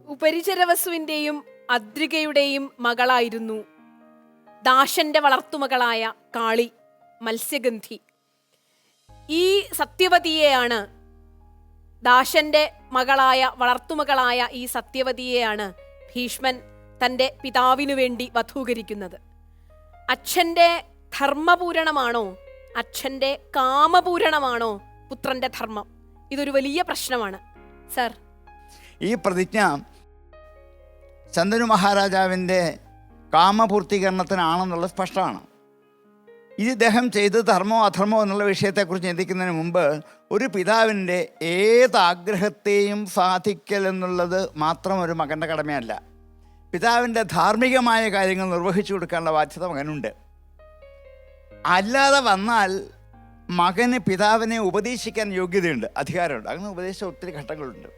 ഉപരിചരവസുവിന്റെയും അദ്രികയുടെയും മകളായിരുന്നു ദാശന്റെ വളർത്തുമകളായ കാളി മത്സ്യഗന്ധി. ഈ സത്യവതിയെയാണ്, ദാശന്റെ മകളായ വളർത്തുമകളായ ഈ സത്യവതിയെയാണ് ഭീഷ്മൻ തൻ്റെ പിതാവിനു വേണ്ടി വധൂകരിക്കുന്നത്. അച്ഛൻ്റെ ധർമ്മപൂരണമാണോ അച്ഛൻ്റെ കാമപൂരണമാണോ പുത്രന്റെ ധർമ്മം? ഇതൊരു വലിയ പ്രശ്നമാണ് സർ. ഈ പ്രതിജ്ഞ ശന്തനു മഹാരാജാവിൻ്റെ കാമപൂർത്തീകരണത്തിനാണെന്നുള്ളത് സ്പഷ്ടമാണ്. ഇത് ഇദ്ദേഹം ചെയ്ത് ധർമ്മമോ അധർമ്മമോ എന്നുള്ള വിഷയത്തെക്കുറിച്ച് ചിന്തിക്കുന്നതിന് മുമ്പ് ഒരു പിതാവിൻ്റെ ഏതാഗ്രഹത്തെയും സാധിക്കൽ എന്നുള്ളത് മാത്രം ഒരു മകൻ്റെ കടമയല്ല. പിതാവിൻ്റെ ധാർമ്മികമായ കാര്യങ്ങൾ നിർവഹിച്ചു കൊടുക്കാനുള്ള ബാധ്യത മകനുണ്ട്. അല്ലാതെ വന്നാൽ മകന് പിതാവിനെ ഉപദേശിക്കാൻ യോഗ്യതയുണ്ട്, അധികാരമുണ്ട്. അങ്ങനെ ഉപദേശിച്ച ഒത്തിരി ഘട്ടങ്ങളുണ്ട്.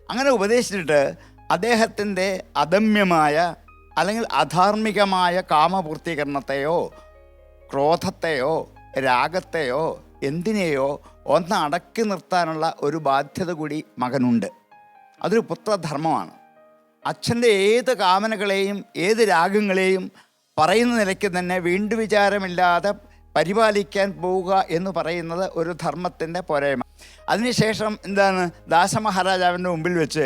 അങ്ങനെ ഉപദേശിച്ചിട്ട് അദ്ദേഹത്തിൻ്റെ അദമ്യമായ അല്ലെങ്കിൽ അധാർമികമായ കാമപൂർത്തീകരണത്തെയോ ക്രോധത്തെയോ രാഗത്തെയോ എന്തിനെയോ ഒന്ന് അടക്കി നിർത്താനുള്ള ഒരു ബാധ്യത കൂടി മകനുണ്ട്. അതൊരു പുത്രധർമ്മമാണ്. അച്ഛൻ്റെ ഏത് കാമനകളെയും ഏത് രാഗങ്ങളെയും പറയുന്ന നിലയ്ക്ക് തന്നെ വീണ്ടു വിചാരമില്ലാതെ പരിപാലിക്കാൻ പോവുക എന്ന് പറയുന്നത് ഒരു ധർമ്മത്തിൻ്റെ പോരായ്മ. അതിനുശേഷം എന്താണ്, ദാസമഹാരാജാവിൻ്റെ മുമ്പിൽ വെച്ച്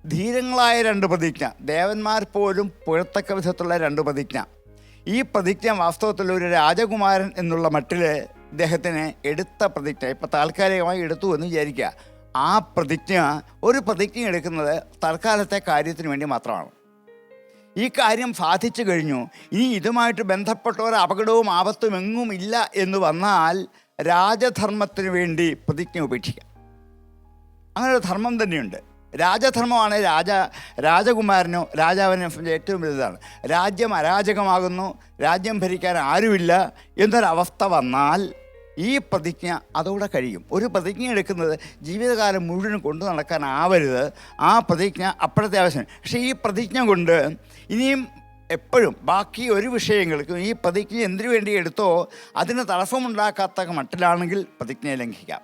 ധീരങ്ങളായ 2 പ്രതിജ്ഞ, ദേവന്മാർ പോലും പുഴത്തക്ക വിധത്തുള്ള 2 പ്രതിജ്ഞ. ഈ പ്രതിജ്ഞ വാസ്തവത്തിൽ ഒരു രാജകുമാരൻ എന്നുള്ള മട്ടിൽ ഇദ്ദേഹത്തിന് എടുത്ത പ്രതിജ്ഞ. ഇപ്പം താൽക്കാലികമായി എടുത്തു എന്ന് വിചാരിക്കുക. ആ പ്രതിജ്ഞ, ഒരു പ്രതിജ്ഞ എടുക്കുന്നത് തൽക്കാലത്തെ കാര്യത്തിന് വേണ്ടി മാത്രമാണ്. ഈ കാര്യം സാധിച്ചു കഴിഞ്ഞു, ഇനി ഇതുമായിട്ട് ബന്ധപ്പെട്ട ഒരു അപകടവും ആപത്തും എങ്ങും ഇല്ല എന്ന് വന്നാൽ രാജധർമ്മത്തിന് വേണ്ടി പ്രതിജ്ഞ ഉപേക്ഷിക്കാം. അങ്ങനെ ഒരു ധർമ്മം തന്നെയുണ്ട്. രാജധർമ്മമാണ് രാജകുമാരനോ രാജാവിനോ ഏറ്റവും വലുതാണ്. രാജ്യം അരാജകമാകുന്നു, രാജ്യം ഭരിക്കാൻ ആരുമില്ല എന്നൊരവസ്ഥ വന്നാൽ ഈ പ്രതിജ്ഞ അതോടെ കഴിയും. ഒരു പ്രതിജ്ഞ എടുക്കുന്നത് ജീവിതകാലം മുഴുവൻ കൊണ്ടു നടക്കാനാവരുത്. ആ പ്രതിജ്ഞ അപ്പോഴത്തെ ആവശ്യം. പക്ഷേ ഈ പ്രതിജ്ഞ കൊണ്ട് ഇനിയും എപ്പോഴും ബാക്കി ഒരു വിഷയങ്ങൾക്കും ഈ പ്രതിജ്ഞ എന്തിനു വേണ്ടി എടുത്തോ അതിന് തടസ്സമുണ്ടാക്കാത്ത മട്ടിലാണെങ്കിൽ പ്രതിജ്ഞയെ ലംഘിക്കാം.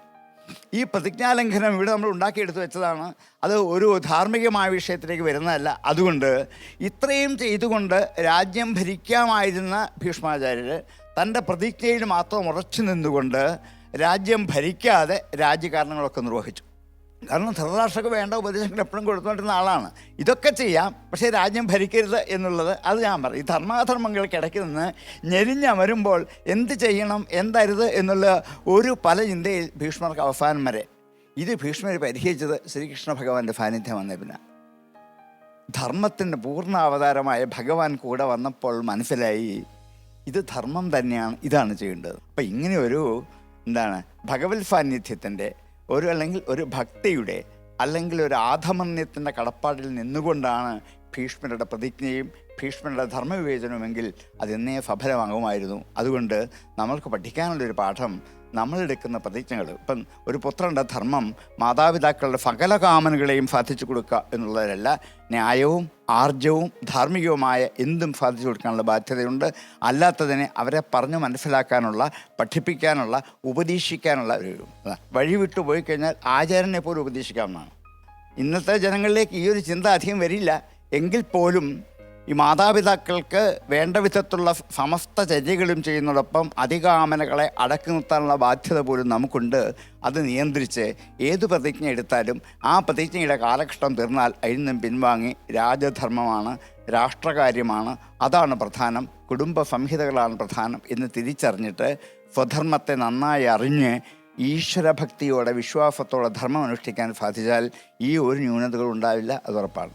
ഈ പ്രതിജ്ഞാലംഘനം ഇവിടെ നമ്മൾ ഉണ്ടാക്കിയെടുത്ത് വെച്ചതാണ്. അത് ഒരു ധാർമ്മികമായ വിഷയത്തിലേക്ക് വരുന്നതല്ല. അതുകൊണ്ട് ഇത്രയും ചെയ്തുകൊണ്ട് രാജ്യം ഭരിക്കാമായിരുന്ന ഭീഷ്മാചാര്യർ തൻ്റെ പ്രതിജ്ഞയിൽ മാത്രം ഉറച്ചു നിന്നുകൊണ്ട് രാജ്യം ഭരിക്കാതെ രാജ്യകാരണങ്ങളൊക്കെ നിർവഹിച്ചു. കാരണം ധൃതരാഷ്ട്രക്ക് വേണ്ട ഉപദേശങ്ങൾ എപ്പോഴും കൊടുത്തുകൊണ്ടിരുന്ന ആളാണ്. ഇതൊക്കെ ചെയ്യാം, പക്ഷേ രാജ്യം ഭരിക്കരുത് എന്നുള്ളത് അത് ഞാൻ പറയും. ഈ ധർമാധർമ്മങ്ങൾക്കിടയ്ക്ക് നിന്ന് ഞെരിഞ്ഞമരുമ്പോൾ എന്ത് ചെയ്യണം എന്തരുത് എന്നുള്ള ഒരു പല ചിന്തയിൽ ഭീഷ്മർക്ക് അവസാനം വരെ. ഇത് ഭീഷ്മർ പരിഹരിച്ചത് ശ്രീകൃഷ്ണ ഭഗവാന്റെ സാന്നിധ്യം വന്നേ പിന്നെ. ധർമ്മത്തിൻ്റെ പൂർണ്ണ അവതാരമായ ഭഗവാൻ കൂടെ വന്നപ്പോൾ മനസ്സിലായി ഇത് ധർമ്മം തന്നെയാണ്, ഇതാണ് ചെയ്യേണ്ടത്. അപ്പം ഇങ്ങനെ ഒരു ഭഗവത് സാന്നിധ്യത്തിൻ്റെ അല്ലെങ്കിൽ ഒരു ഭക്തിയുടെ അല്ലെങ്കിൽ ഒരു ആധമന്യത്തിൻ്റെ കടപ്പാടിൽ നിന്നുകൊണ്ടാണ് ഭീഷ്മരുടെ പ്രതിജ്ഞയും ഭീഷ്മരുടെ ധർമ്മവിവേചനവുമെങ്കിൽ അതെന്നേ സഫലമാകുമായിരുന്നു. അതുകൊണ്ട് നമ്മൾക്ക് പഠിക്കാനുള്ളൊരു പാഠം, നമ്മളെടുക്കുന്ന പ്രതിജ്ഞകൾ, ഇപ്പം ഒരു പുത്രൻ്റെ ധർമ്മം മാതാപിതാക്കളുടെ സകല കാമനകളെയും സാധിച്ചു കൊടുക്കുക എന്നുള്ളതല്ല, ന്യായവും ആർജവും ധാർമ്മികവുമായ എന്തും സാധിച്ചു കൊടുക്കാനുള്ള ബാധ്യതയുണ്ട്. അല്ലാത്തതിനെ അവരെ പറഞ്ഞു മനസ്സിലാക്കാനുള്ള, പഠിപ്പിക്കാനുള്ള, ഉപദേശിക്കാനുള്ള ഒരു വഴി വിട്ടു പോയി കഴിഞ്ഞാൽ ആചാര്യനെ പോലും ഉപദേശിക്കാവുന്നതാണ്. ഇന്നത്തെ ജനങ്ങളിലേക്ക് ഈ ഒരു ചിന്ത അധികം വരില്ല. എങ്കിൽ പോലും ഈ മാതാപിതാക്കൾക്ക് വേണ്ട വിധത്തുള്ള സമസ്ത ചര്യകളും ചെയ്യുന്നതോടൊപ്പം അധികാമനകളെ അടക്കി നിർത്താനുള്ള ബാധ്യത പോലും നമുക്കുണ്ട്. അത് നിയന്ത്രിച്ച് ഏത് പ്രതിജ്ഞ എടുത്താലും ആ പ്രതിജ്ഞയുടെ കാലഘട്ടം തീർന്നാൽ അതിൽ നിന്നും പിൻവാങ്ങി രാജധർമ്മമാണ്, രാഷ്ട്രകാര്യമാണ്, അതാണ് പ്രധാനം, കുടുംബ സംഹിതകളാണ് പ്രധാനം എന്ന് തിരിച്ചറിഞ്ഞിട്ട് സ്വധർമ്മത്തെ നന്നായി അറിഞ്ഞ് ഈശ്വരഭക്തിയോടെ വിശ്വാസത്തോടെ ധർമ്മം അനുഷ്ഠിക്കാൻ സാധിച്ചാൽ ഈ ഒരു ന്യൂനതകൾ ഉണ്ടാവില്ല, അത് ഉറപ്പാണ്.